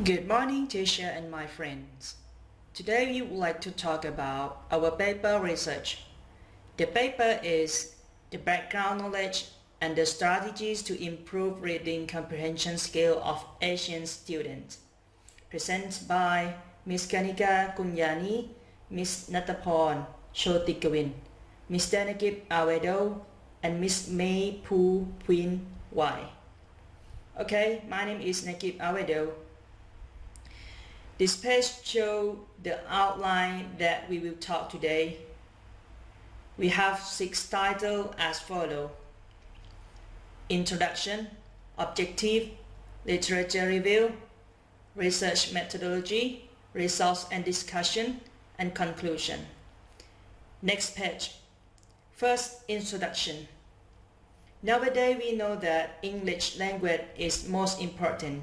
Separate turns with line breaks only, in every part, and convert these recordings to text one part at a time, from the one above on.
Good morning, teacher and my friends. Today we would like to talk about our paper research. The paper is the background knowledge and the strategies to improve reading comprehension skill of Asian students. Presented by Ms. Kannika, Kunyanee, Ms. Natthaporn, Chotigavin, Mr. Nakib Arwaedo, and Ms. May Pwint. Okay, my name is Nakib Arwaedo. This page shows the outline that we will talk today. We have 6 titles as follows: Introduction, Objective, Literature Review, Research Methodology, Results and Discussion, and Conclusion. Next page. First, Introduction. Nowadays we know that English language is most important,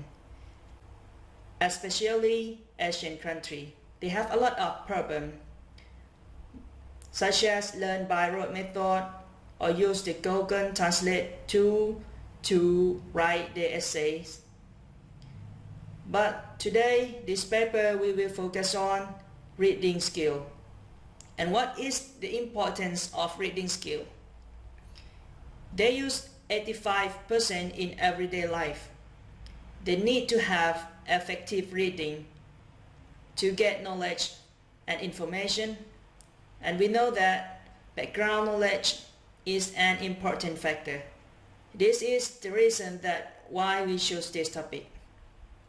especially Asian countries. They have a lot of problems, such as learn by rote method or use the Google Translate tool to write their essays. But today, this paper we will focus on reading skill. And what is the importance of reading skill? They use 85% in everyday life. They need to have effective reading to get knowledge and information, and we know that background knowledge is an important factor. This is the reason that why we choose this topic.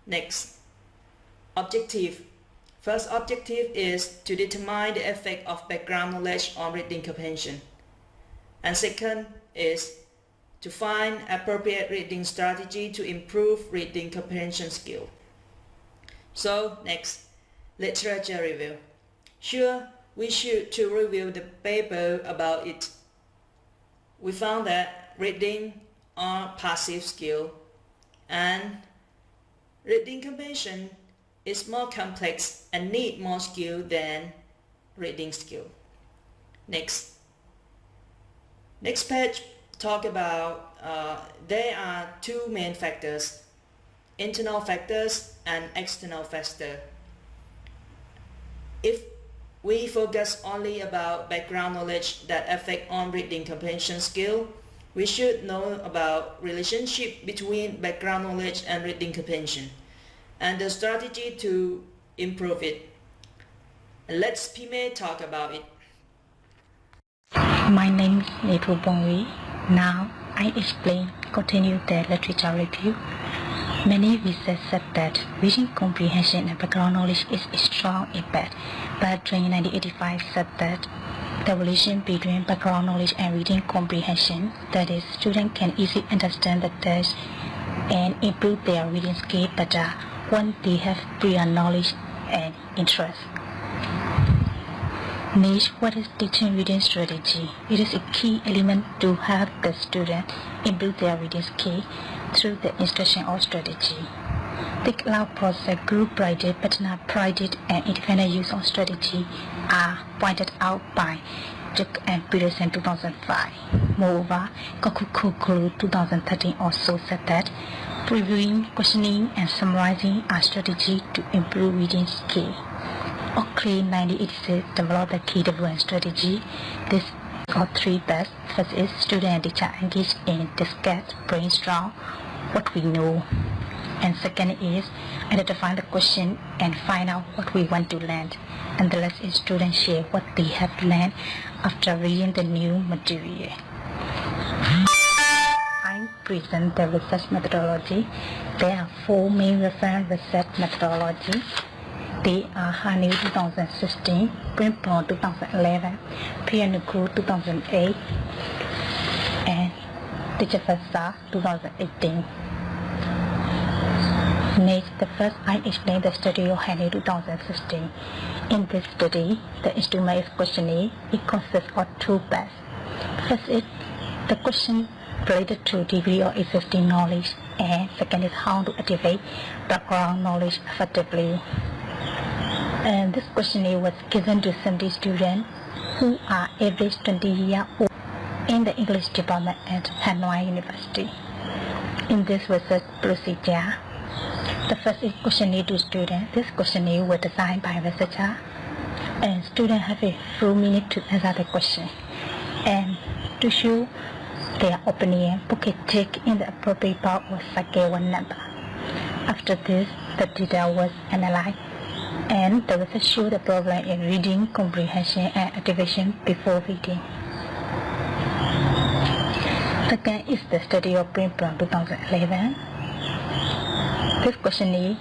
Next, objective. First objective is to determine the effect of background knowledge on reading comprehension, and second is to find appropriate reading strategy to improve reading comprehension skill. So next, literature review. Sure, we should to review the paper about it. We found that reading are passive skill, and reading comprehension is more complex and need more skill than reading skill. Next page talk about there are 2 main factors: internal factors and external factors. If we focus only about background knowledge that affect on reading comprehension skill, we should know about relationship between background knowledge and reading comprehension and the strategy to improve it. Let's Pime talk about it.
My name is Natthaporn. Now I continue the literature review. Many research said that reading comprehension and background knowledge is a strong impact, but during 1985 said that the relation between background knowledge and reading comprehension, that is, students can easily understand the text and improve their reading skill better when they have prior knowledge and interest. Next, what is teaching reading strategy? It is a key element to help the student improve their reading skill through the instruction or strategy. The cloud process, group project, partner project, and independent use of strategy are pointed out by Jack and Peterson 2005. Moreover, Koku 2013 also said that previewing, questioning, and summarizing are strategies to improve reading skill. Oakley 1986 developed the key development strategy. This got 3 best. First is student and teacher engage in discuss, brainstorm what we know. And second is identify the question and find out what we want to learn. And the last is students share what they have learned after reading the new material. I present the research methodology. There are 4 main reference research methodologies. They are Hanyu 2016, Pringprom 2011, Pwint 2008, and Teacher 2018. Next, the first I explain the study of Hanyu 2016. In this study, the instrument is questionnaire. It consists of 2 parts. First is the question related to degree or existing knowledge, and second is how to activate background knowledge effectively. And this questionnaire was given to 70 students who are average 20 years old in the English department at Hanoi University. In this research procedure, The first is questionnaire to students. This questionnaire was designed by researcher, and students have a few minutes to answer the question. And to show their opinion, put a tick in the appropriate box or circle one number. After this, the data was analyzed, and the research showed the problem in reading, comprehension, and activation before reading. Second is the study of Pringprom 2011. This questionnaire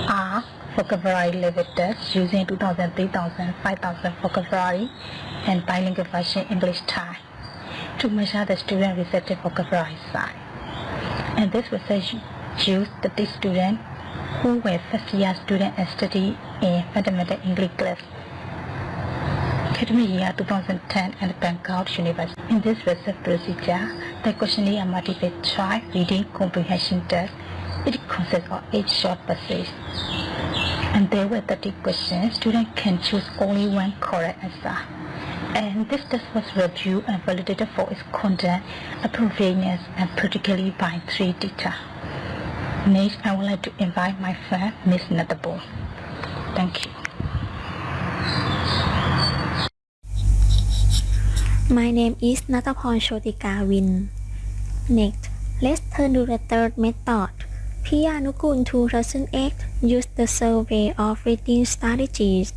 are vocabulary level tests using 2,000, 3,000, 5,000 vocabulary and bilingual version English Thai to measure the student receptive vocabulary size. And this research used the students who were first-year students and study in fundamental English class. Academic year 2010 at Bangkok University. In this research procedure, the questionnaire are multiple choice reading comprehension test. It consists of 8 short passages. And there were 30 questions. Students can choose only one correct answer. And this test was reviewed and validated for its content, appropriateness, and particularly by 3 data. Next, I would like to invite my friend, Ms. Natthaporn. Thank you.
My name is Natthaporn Chotigavin. Next, let's turn to the third method. Kunyanee 2008 used the survey of reading strategies,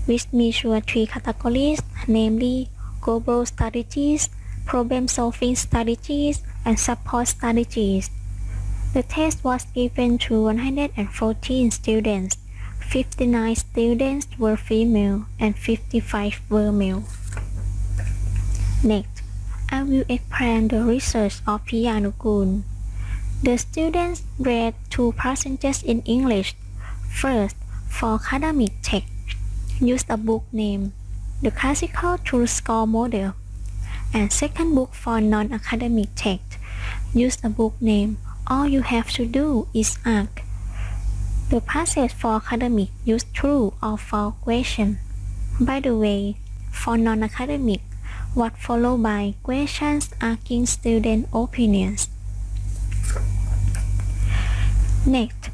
which measure 3 categories, namely global strategies, problem-solving strategies, and support strategies. The test was given to 114 students. 59 students were female and 55 were male. Next, I will explain the research of Kunyanee. The students read 2 passages in English. First, for academic text, use a book named The Classical True Score Model. And second book for non-academic text, use a book named All You Have to Do Is Ask. The passage for academic use true or false question. By the way, for non-academic, what followed by questions asking student opinions. Next,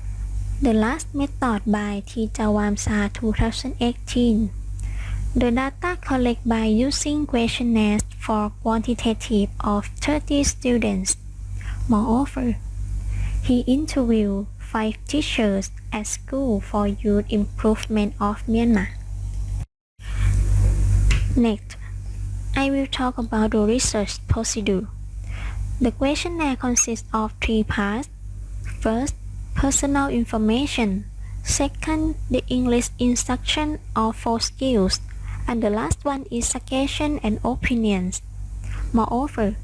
the last method by Chotigavin 2018. The data collected by using questionnaires for quantitative of 30 students. Moreover, he interviewed 5 teachers at school for youth improvement of Myanmar. Next, I will talk about the research procedure. The questionnaire consists of 3 parts. First, personal information. Second, the English instruction of 4 skills. And the last one is suggestion and opinions. Moreover,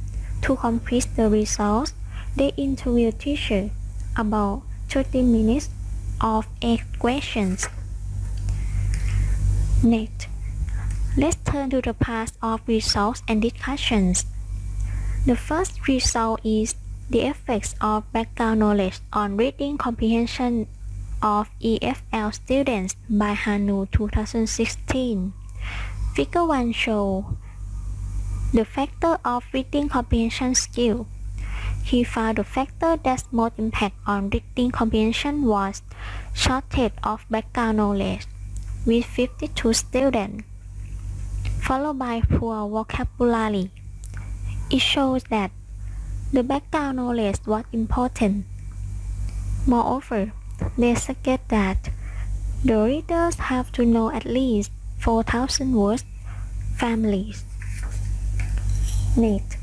to complete the results, they interview teacher about 30 minutes of 8 questions. Next, let's turn to the part of results and discussions. The first result is the effects of background knowledge on reading comprehension of EFL students by Hanu 2016. Figure 1 shows the factor of reading comprehension skill. He found the factor that most impact on reading comprehension was shortage of background knowledge, with 52 students, followed by poor vocabulary. It shows that the background knowledge was important. Moreover, they suggest that the readers have to know at least 4,000 words families. Next,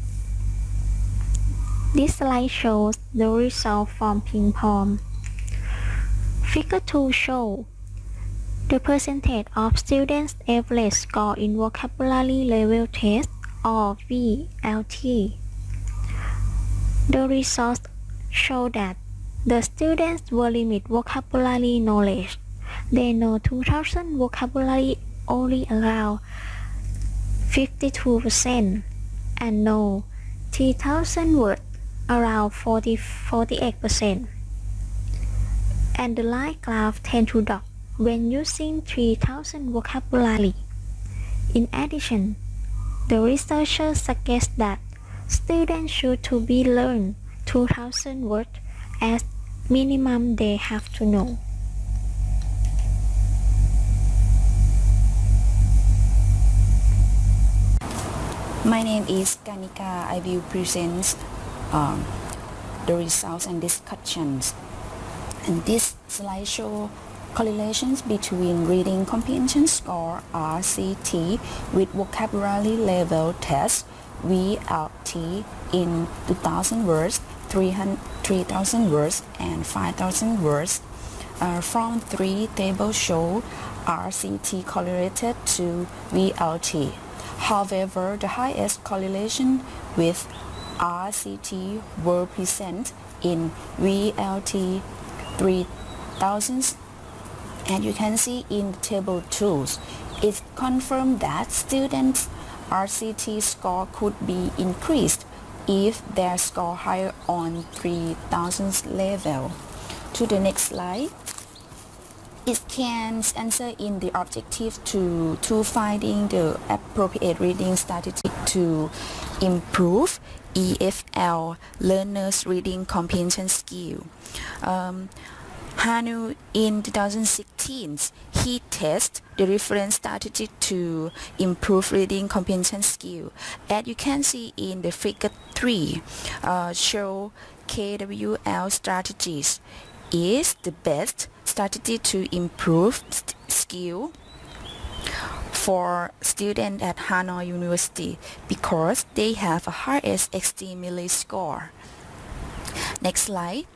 this slide shows the result from Pringprom. Figure 2 shows the percentage of students' average score in vocabulary level test or VLT. The results show that the students will limit vocabulary knowledge. They know 2,000 vocabulary only around 52% and know 3,000 words around 48%. And the line graph tends to drop when using 3,000 vocabulary. In addition, the researchers suggest that students should to be learn 2,000 words as minimum they have to know.
My name is Kannika. I will present the results and discussions. And this slide shows correlations between reading comprehension score RCT with vocabulary level test VLT in 2000 words, 3000 words, and 5000 words. From three tables show RCT correlated to VLT. However, the highest correlation with RCT were present in VLT 3000, and you can see in table 2. It confirmed that students' RCT score could be increased if their score higher on 3000 level. To the next slide. It can answer in the objective to finding the appropriate reading strategy to improve EFL learners' reading comprehension skill. Hanu in 2016, he tested the reference strategy to improve reading comprehension skill. As you can see in the figure 3, show KWL strategies is the best strategy to improve skill for students at Hanoi University because they have a highest extremely score. Next slide.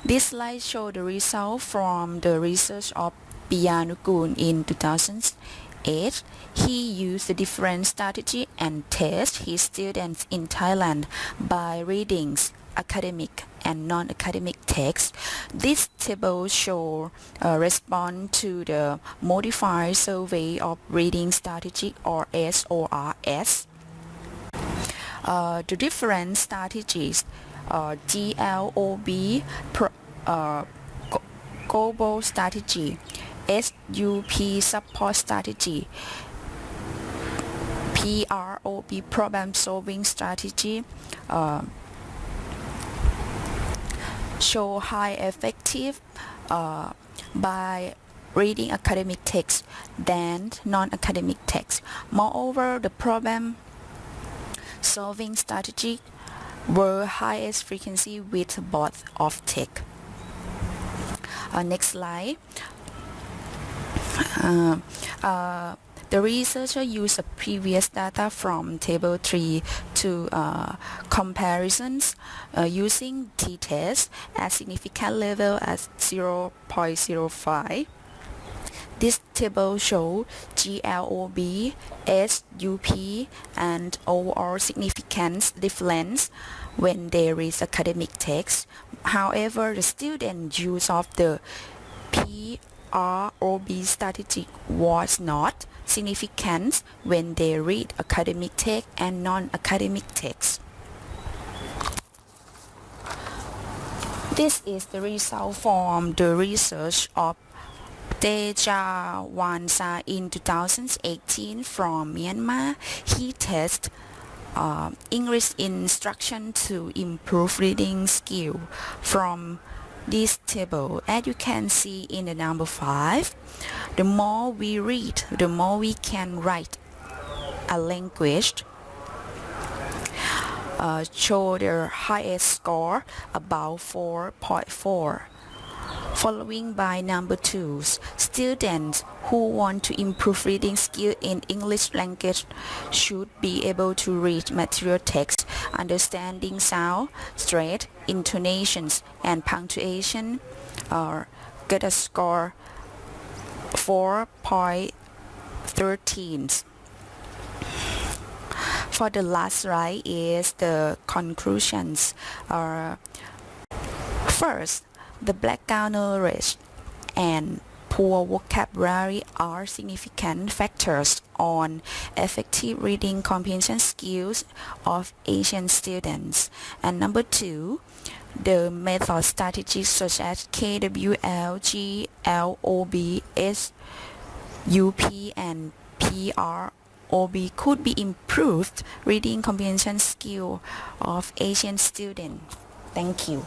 This slide shows the result from the research of Piyanukul in 2008. He used a different strategy and tested his students in Thailand by reading academic and non-academic texts. This table shows a response to the modified survey of reading strategy or SORS. The different strategies GLOB global strategy, SUP support strategy, PROB problem solving strategy show high effective by reading academic text than non-academic text. Moreover, the problem solving strategy were highest frequency with both of text. Next slide. The researcher used previous data from table 3 to comparisons using t-test at significant level at 0.05. This table shows GLOB, SUP, and overall significance difference when there is academic text. However, the student use of the PROB strategy was not significant when they read academic text and non-academic text. This is the result from the research of Tejawansa in 2018 from Myanmar. He tested English instruction to improve reading skill from this table. As you can see in the number 5, the more we read, the more we can write a language. Show the highest score about 4.4. Following by number 2, students who want to improve reading skill in English language should be able to read material text, understanding sound, stress, intonations, and punctuation, get a score 4.13. For the last slide is the conclusions. First, the background knowledge and poor vocabulary are significant factors on effective reading comprehension skills of Asian students. And number 2, the method strategies such as KWL, GLOB, SUP, and PROB could be improved reading comprehension skill of Asian students. Thank you.